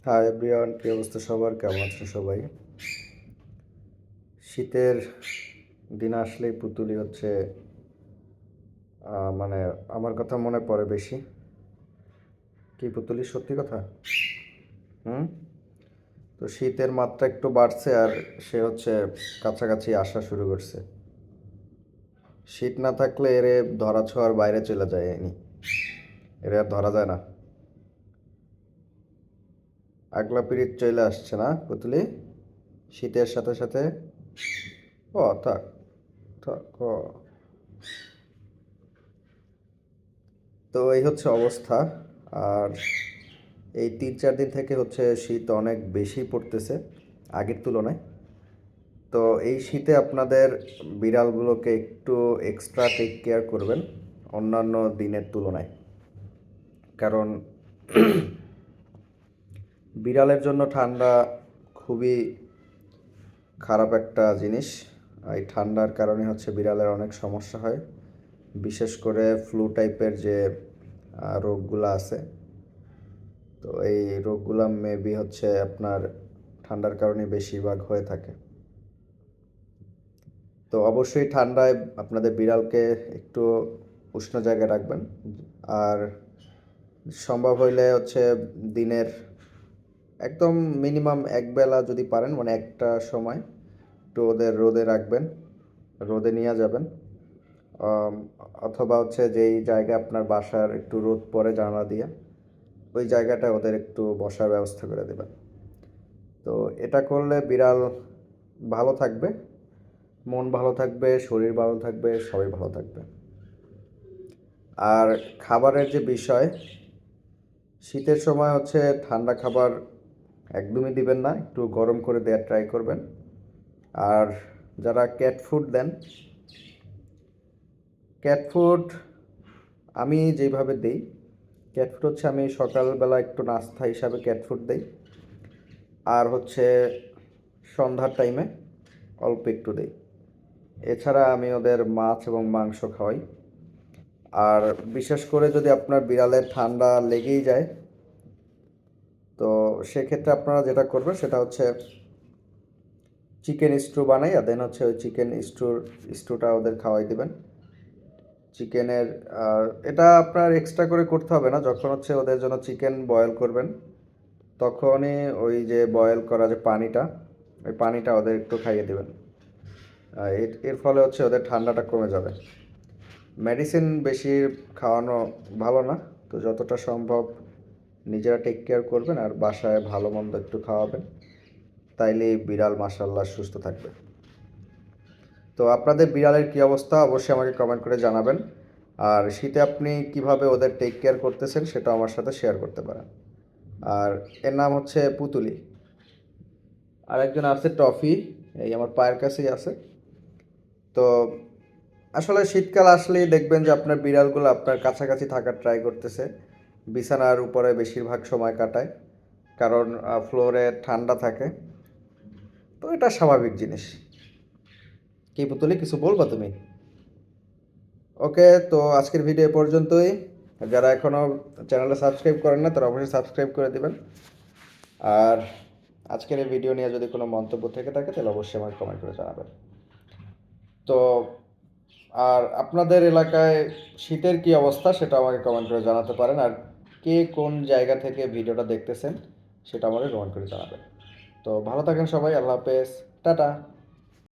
Hi everyone, কি অবস্থা সবার? কেমন আছেন সবাই? শীতের দিন আসলেই পুতুলি হচ্ছে মানে আমার কথা মনে পড়ে বেশি। কি পুতুলি, সত্যি কথা? হুম। তো শীতের মাত্রা একটু বাড়ছে আর সে হচ্ছে কাছাকাছি আসা শুরু করছে। শীত না থাকলে এরে ধরা ছোঁয়ার বাইরে চলে যায় এনি, এরে আর ধরা যায় না। আগলা পিরিত চলে আসছে না পুতুলি, শীতের সাথে সাথে। ও থাক, থাক ও। তো এই হচ্ছে অবস্থা। আর এই 3-4 দিন থেকে হচ্ছে শীত অনেক বেশি পড়তেছে আগের তুলনায়। তো এই শীতে আপনাদের বিড়ালগুলোকে একটু এক্সট্রা টেক কেয়ার করবেন অন্যান্য দিনের তুলনায়। কারণ বিড়ালের জন্য ঠান্ডা খুবই খারাপ একটা জিনিস। এই ঠান্ডার কারণে হচ্ছে বিড়ালের অনেক সমস্যা হয়, বিশেষ করে ফ্লু টাইপের যে রোগগুলো আছে। তো এই রোগগুলো মেবি হচ্ছে আপনার ঠান্ডার কারণে বেশিরভাগ হয়ে থাকে। তো অবশ্যই ঠান্ডায় আপনাদের বিড়ালকে একটু উষ্ণ জায়গায় রাখবেন। আর সম্ভব হইলে হচ্ছে দিনের একদম মিনিমাম একবেলা যদি পারেন, মানে একটা সময় একটু ওদের রোদে রাখবেন, রোদে নিয়ে যাবেন। আম, অথবা হচ্ছে যেই জায়গায় আপনার বাসার একটু রোদ পড়ে জানালা দিয়ে, ওই জায়গাটায় ওদের একটু বসার ব্যবস্থা করে দেবেন। তো এটা করলে বিড়াল ভালো থাকবে, মন ভালো থাকবে, শরীর ভালো থাকবে, সবই ভালো থাকবে। আর খাবারের যে বিষয়, শীতের সময় হচ্ছে ঠান্ডা খাবার একদমই দিবেন না, একটু গরম করে দেওয়ার ট্রাই করবেন। আর যারা ক্যাট ফুড দেন, ক্যাট ফুড আমি যেভাবে দিই, ক্যাট ফুড হচ্ছে আমি সকালবেলা একটু নাস্তা হিসাবে ক্যাট ফুড দিই। আর হচ্ছে সন্ধ্যার টাইমে অল্প একটু দিই। এছাড়া আমি ওদের মাছ এবং মাংস খাওয়াই। আর বিশেষ করে যদি আপনার বিড়ালের ঠান্ডা লেগেই যায়, তো সেক্ষেত্রে আপনারা যেটা করবেন সেটা হচ্ছে চিকেন স্টু বানাই, আর দেন হচ্ছে ওই চিকেন স্টুটা ওদের খাওয়াই দিবেন। চিকেনের আর এটা আপনার এক্সট্রা করে করতে হবে না। যখন হচ্ছে ওদের জন্য চিকেন বয়েল করবেন, তখনই ওই যে বয়েল করা যে পানিটা, ওই পানিটা ওদের একটু খাইয়ে দেবেন। এর ফলে হচ্ছে ওদের ঠান্ডাটা কমে যাবে। মেডিসিন বেশি খাওয়ানো ভালো না। তো যতটা সম্ভব নিজেরা টেক কেয়ার করবেন আর বাসায় ভালো মন্দ একটু খাওয়াবেন, তাইলেই বিড়াল মাশাআল্লাহ সুস্থ থাকবে। তো আপনাদের বিড়ালের কী অবস্থা অবশ্যই আমাকে কমেন্ট করে জানাবেন। আর শীতে আপনি কিভাবে ওদের টেক কেয়ার করতেছেন সেটা আমার সাথে শেয়ার করতে পারেন। আর এর নাম হচ্ছে পুতুলি। আর একজন আছে টফি, এই আমার পায়ের কাছেই আছে। তো আসলে শীতকাল আসলেই দেখবেন যে আপনার বিড়ালগুলো আপনার কাছাকাছি থাকার ট্রাই করতেছে, বিছানার উপরে বেশিরভাগ সময় কাটায়। কারণ ফ্লোরে ঠান্ডা থাকে। তো এটা স্বাভাবিক জিনিস। কি পুতুলি, কিছু বলবা তুমি? ওকে, তো আজকের ভিডিও এ পর্যন্তই। যারা এখনও চ্যানেলটা সাবস্ক্রাইব করেন না তারা অবশ্যই সাবস্ক্রাইব করে দিবেন। আর আজকের এই ভিডিও নিয়ে যদি কোনো মন্তব্য থেকে থাকে তাহলে অবশ্যই আমাকে কমেন্ট করে জানাবেন। তো আর আপনাদের এলাকায় শীতের কি অবস্থা সেটা আমাকে কমেন্ট করে জানাতে পারেন। আর কে কোন জায়গা থেকে ভিডিওটা দেখতেছেন সেটা আমাকে কমেন্ট করে জানাবেন। তো ভালো থাকেন সবাই, আল্লাহ হাফেজ, টাটা।